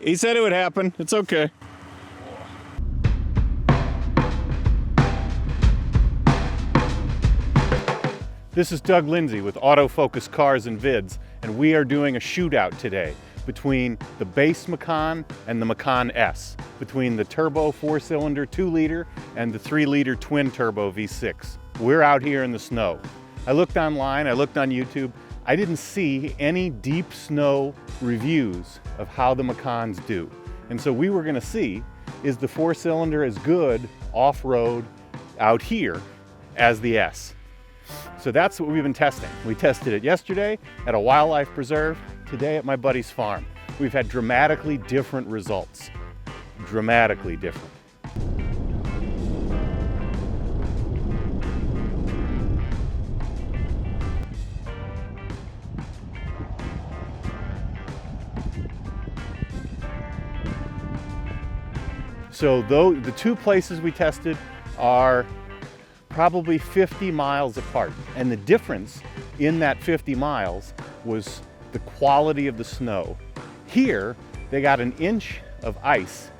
He said it would happen. It's okay. This is Doug Lindsay with Autofocus Cars and Vids, and we are doing a shootout today between the base Macan and the Macan S, between the turbo 4-cylinder 2-liter and the 3-liter twin turbo V6. We're out here in the snow. I looked online, I looked on YouTube. I didn't see any deep snow reviews of how the Macans do. And so we were gonna see, is the 4-cylinder as good off-road out here as the S? So that's what we've been testing. We tested it yesterday at a wildlife preserve, today at my buddy's farm. We've had dramatically different results. Dramatically different. So the two places we tested are probably 50 miles apart. And the difference in that 50 miles was the quality of the snow. Here, they got an inch of ice,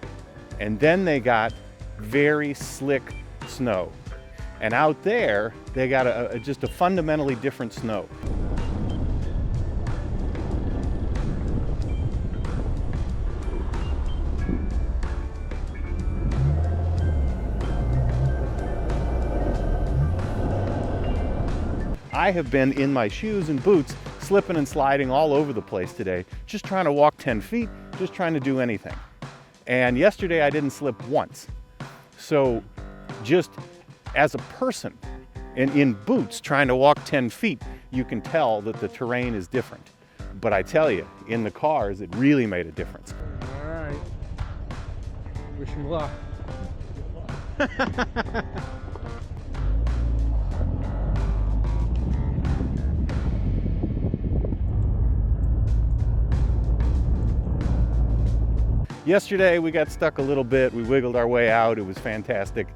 and then they got very slick snow. And out there, they got just a fundamentally different snow. I have been in my shoes and boots, slipping and sliding all over the place today, just trying to walk 10 feet, just trying to do anything. And yesterday I didn't slip once. So just as a person in boots trying to walk 10 feet, you can tell that the terrain is different. But I tell you, in the cars, it really made a difference. All right. Wish him luck. Yesterday we got stuck a little bit, we wiggled our way out, it was fantastic.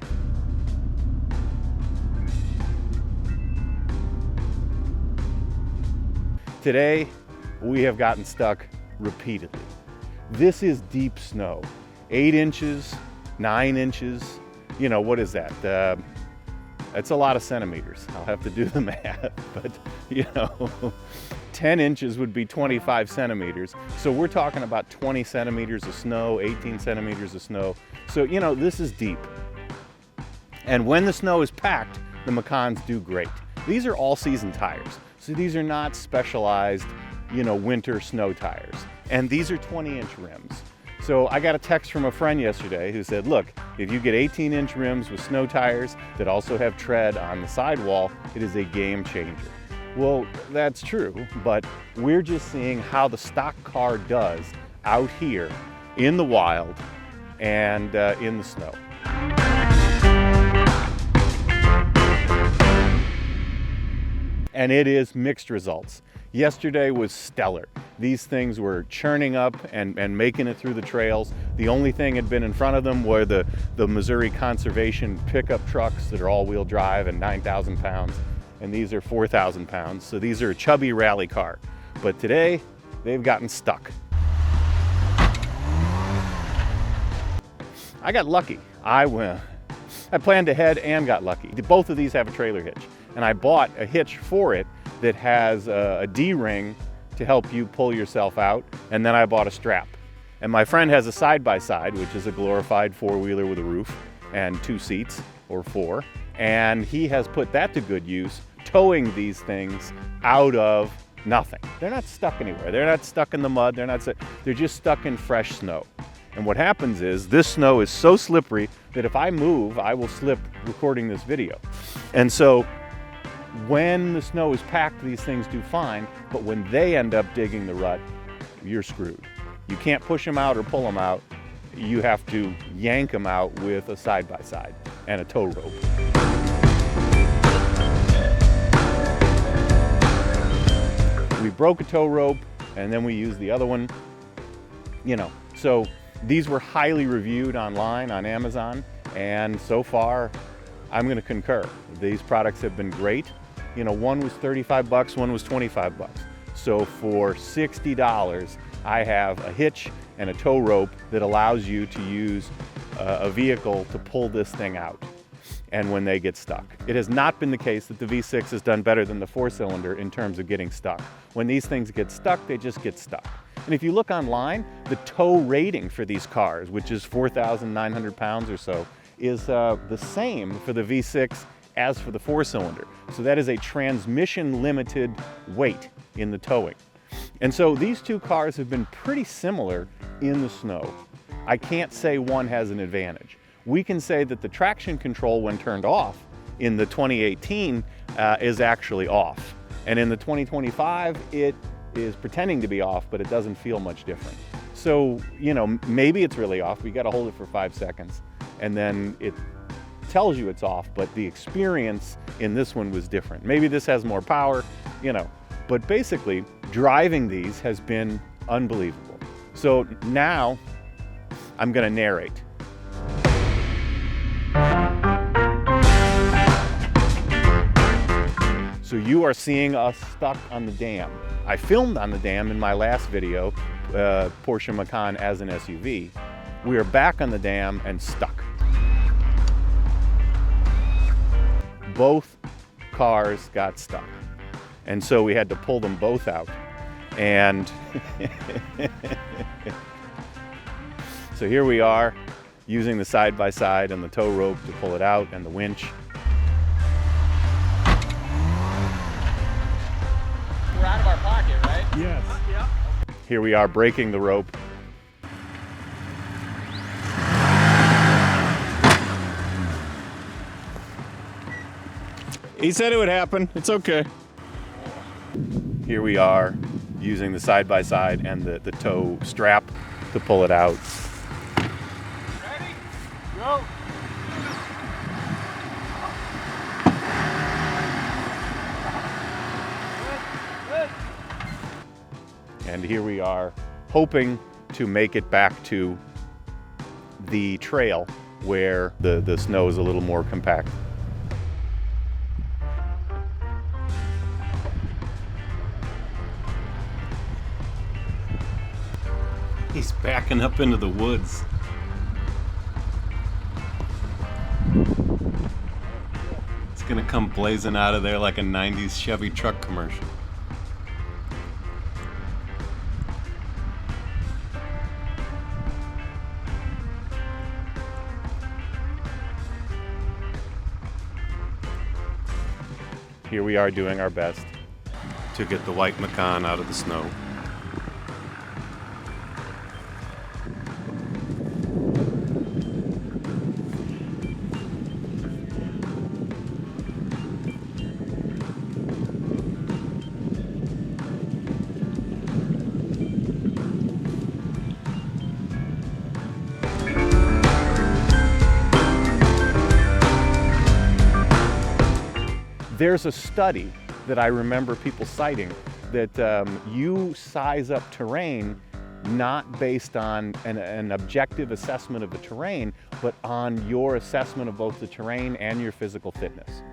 Today we have gotten stuck repeatedly. This is deep snow, 8 inches, 9 inches, you know, what is that? That's a lot of centimeters. I'll have to do the math, but you know, 10 inches would be 25 centimeters. So we're talking about 20 centimeters of snow, 18 centimeters of snow. So, you know, this is deep. And when the snow is packed, the Macans do great. These are all-season tires. So these are not specialized, you know, winter snow tires. And these are 20-inch rims. So I got a text from a friend yesterday who said, look, if you get 18-inch rims with snow tires that also have tread on the sidewall, it is a game changer. Well, that's true, but we're just seeing how the stock car does out here in the wild and in the snow. And it is mixed results. Yesterday was stellar. These things were churning up and making it through the trails. The only thing had been in front of them were the Missouri Conservation pickup trucks that are all-wheel drive and 9,000 pounds. And these are 4,000 pounds. So these are a chubby rally car. But today, they've gotten stuck. I got lucky. I planned ahead and got lucky. Both of these have a trailer hitch. And I bought a hitch for it that has a D-ring to help you pull yourself out. And then I bought a strap. And my friend has a side-by-side, which is a glorified 4-wheeler with a roof and 2 seats, or 4. And he has put that to good use, towing these things out of nothing. They're not stuck anywhere. They're not stuck in the mud. They're just stuck in fresh snow. And what happens is this snow is so slippery that if I move, I will slip recording this video. And so when the snow is packed, these things do fine, but when they end up digging the rut, you're screwed. You can't push them out or pull them out. You have to yank them out with a side-by-side and a tow rope. We broke a tow rope and then we used the other one, you know. So these were highly reviewed online on Amazon, and so far I'm going to concur. These products have been great. You know, one was 35 bucks, one was 25 bucks. So for $60, I have a hitch and a tow rope that allows you to use a vehicle to pull this thing out and when they get stuck. It has not been the case that the V6 has done better than the 4-cylinder in terms of getting stuck. When these things get stuck, they just get stuck. And if you look online, the tow rating for these cars, which is 4,900 pounds or so, is the same for the V6 as for the 4-cylinder. So that is a transmission limited weight in the towing. And so these two cars have been pretty similar in the snow. I can't say one has an advantage. We can say that the traction control when turned off in the 2018 is actually off. And in the 2025, it is pretending to be off, but it doesn't feel much different. So, you know, maybe it's really off. We got to hold it for 5 seconds and then it tells you it's off, but the experience in this one was different. Maybe this has more power, you know, but basically driving these has been unbelievable. So now I'm going to narrate. So you are seeing us stuck on the dam. I filmed on the dam in my last video, Porsche Macan as an SUV. We are back on the dam and stuck. Both cars got stuck. And so we had to pull them both out. And so here we are using the side-by-side and the tow rope to pull it out and the winch. We're out of our pocket, right? Yes. Yeah. Here we are breaking the rope. He said it would happen. It's okay. Here we are using the side-by-side and the tow strap to pull it out. Ready? Go. Good. And here we are hoping to make it back to the trail where the snow is a little more compact. He's backing up into the woods. It's gonna come blazing out of there like a 90s Chevy truck commercial. Here we are doing our best. To get the white Macan out of the snow. There's a study that I remember people citing that you size up terrain not based on an objective assessment of the terrain, but on your assessment of both the terrain and your physical fitness.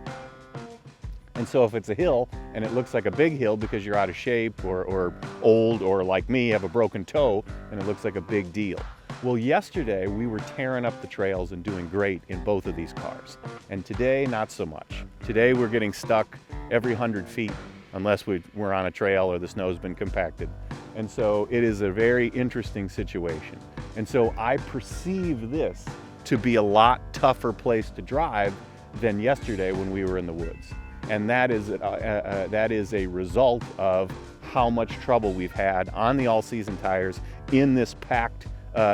And so if it's a hill and it looks like a big hill because you're out of shape or old or like me have a broken toe and it looks like a big deal. Well, yesterday we were tearing up the trails and doing great in both of these cars. And today, not so much. Today we're getting stuck every 100 feet unless we're on a trail or the snow's been compacted. And so it is a very interesting situation. And so I perceive this to be a lot tougher place to drive than yesterday when we were in the woods. And that is a result of how much trouble we've had on the all-season tires in this packed,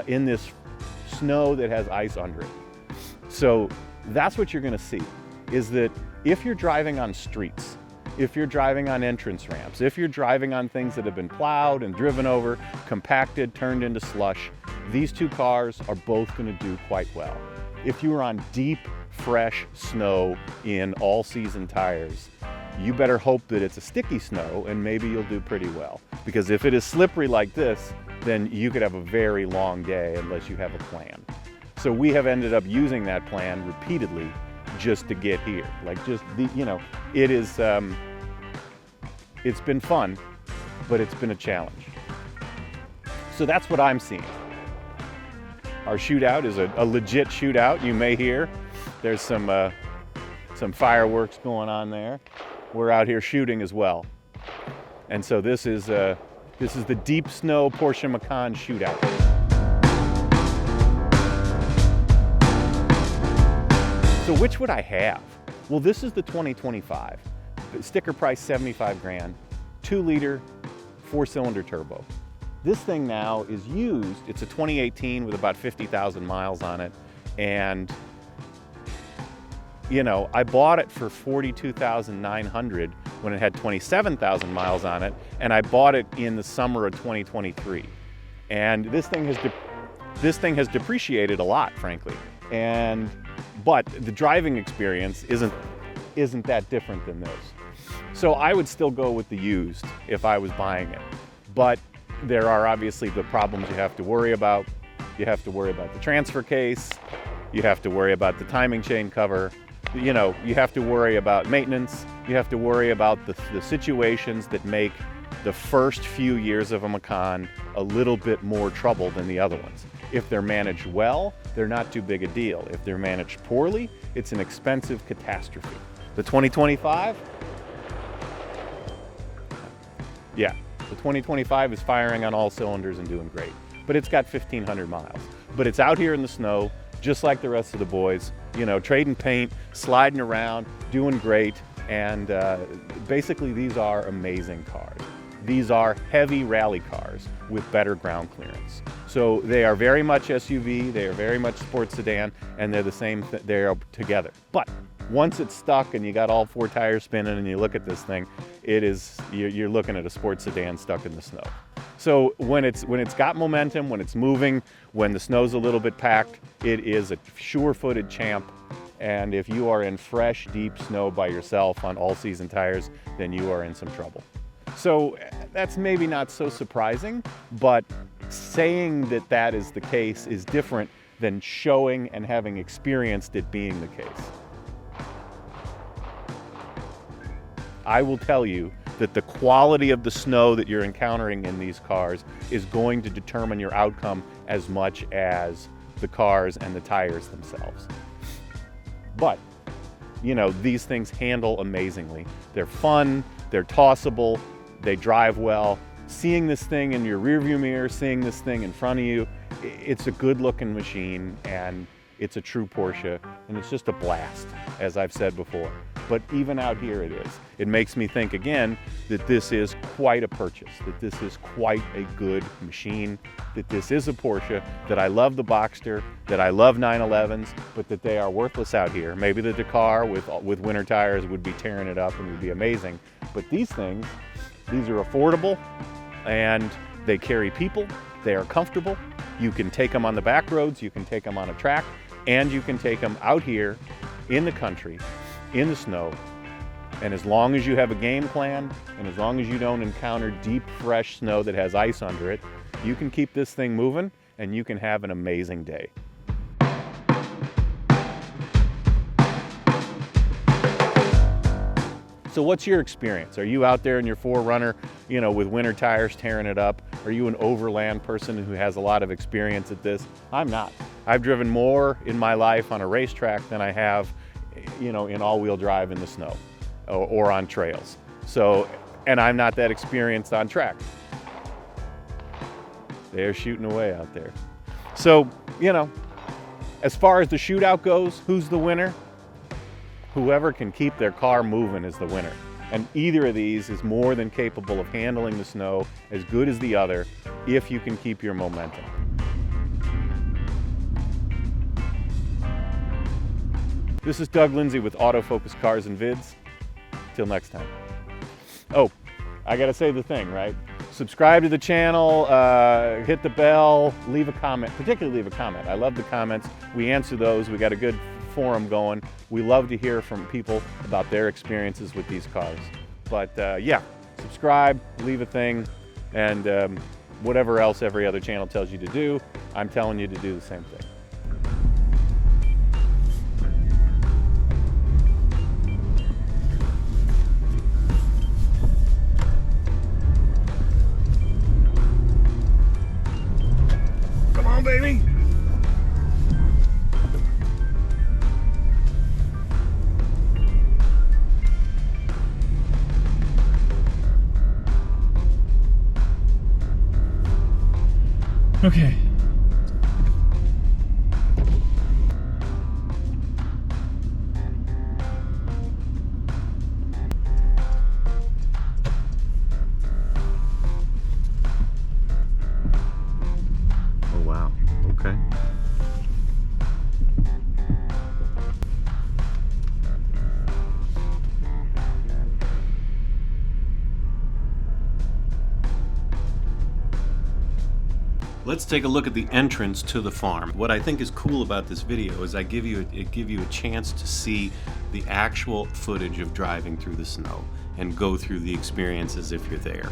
in this snow that has ice under it. So that's what you're gonna see, is that if you're driving on streets, if you're driving on entrance ramps, if you're driving on things that have been plowed and driven over, compacted, turned into slush, these two cars are both gonna do quite well. If you are on deep, fresh snow in all-season tires, you better hope that it's a sticky snow and maybe you'll do pretty well. Because if it is slippery like this, then you could have a very long day unless you have a plan. So we have ended up using that plan repeatedly just to get here. Like just, it is, it's been fun, but it's been a challenge. So that's what I'm seeing. Our shootout is a legit shootout. You may hear there's some fireworks going on there. We're out here shooting as well. And so this is the deep snow Porsche Macan shootout. So which would I have? Well, this is the 2025. Sticker price 75 grand, 2-liter, 4-cylinder turbo. This thing now is used. It's a 2018 with about 50,000 miles on it. And you know, I bought it for $42,900 when it had 27,000 miles on it, and I bought it in the summer of 2023. And this thing has depreciated a lot, frankly. But the driving experience isn't that different than this. So I would still go with the used if I was buying it. But there are obviously the problems you have to worry about. You have to worry about the transfer case. You have to worry about the timing chain cover. You know, you have to worry about maintenance. You have to worry about the situations that make the first few years of a Macan a little bit more trouble than the other ones. If they're managed well, they're not too big a deal. If they're managed poorly, it's an expensive catastrophe. The 2025? Yeah, the 2025 is firing on all cylinders and doing great. But it's got 1,500 miles. But it's out here in the snow, just like the rest of the boys, you know, trading paint, sliding around, doing great. And basically these are amazing cars. These are heavy rally cars with better ground clearance. So they are very much SUV, they are very much sports sedan, and they're the same, they are together. But once it's stuck and you got all 4 tires spinning and you look at this thing, you're looking at a sports sedan stuck in the snow. So when it's got momentum, when it's moving, when the snow's a little bit packed, it is a sure-footed champ. And if you are in fresh, deep snow by yourself on all-season tires, then you are in some trouble. So that's maybe not so surprising, but saying that that is the case is different than showing and having experienced it being the case. I will tell you that the quality of the snow that you're encountering in these cars is going to determine your outcome as much as the cars and the tires themselves. But, you know, these things handle amazingly. They're fun, they're tossable, they drive well. Seeing this thing in your rearview mirror, seeing this thing in front of you, it's a good looking machine and it's a true Porsche and it's just a blast, as I've said before. But even out here it is. It makes me think again that this is quite a purchase, that this is quite a good machine, that this is a Porsche, that I love the Boxster, that I love 911s, but that they are worthless out here. Maybe the Dakar with winter tires would be tearing it up and would be amazing. But these things, these are affordable and they carry people, they are comfortable. You can take them on the back roads, you can take them on a track, and you can take them out here in the country, in the snow. And as long as you have a game plan, and as long as you don't encounter deep, fresh snow that has ice under it, you can keep this thing moving and you can have an amazing day. So what's your experience? Are you out there in your 4Runner, you know, with winter tires tearing it up? Are you an overland person who has a lot of experience at this? I'm not. I've driven more in my life on a racetrack than I have, you know, in all-wheel drive in the snow or on trails. So, and I'm not that experienced on track. They're shooting away out there. So, you know, as far as the shootout goes, who's the winner? Whoever can keep their car moving is the winner. And either of these is more than capable of handling the snow as good as the other if you can keep your momentum. This is Doug Lindsay with Autofocus Cars and Vids. Till next time. Oh, I gotta say the thing, right? Subscribe to the channel, hit the bell, leave a comment, particularly leave a comment. I love the comments. We answer those. We got a good forum going. We love to hear from people about their experiences with these cars. But yeah, subscribe, leave a thing, and whatever else every other channel tells you to do, I'm telling you to do the same thing. Come on, baby. Okay. Oh wow. Okay. Let's take a look at the entrance to the farm. What I think is cool about this video is it give you a chance to see the actual footage of driving through the snow and go through the experience as if you're there.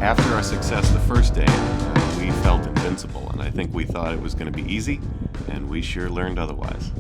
After our success the first day, we felt invincible, and I think we thought it was going to be easy, and we sure learned otherwise.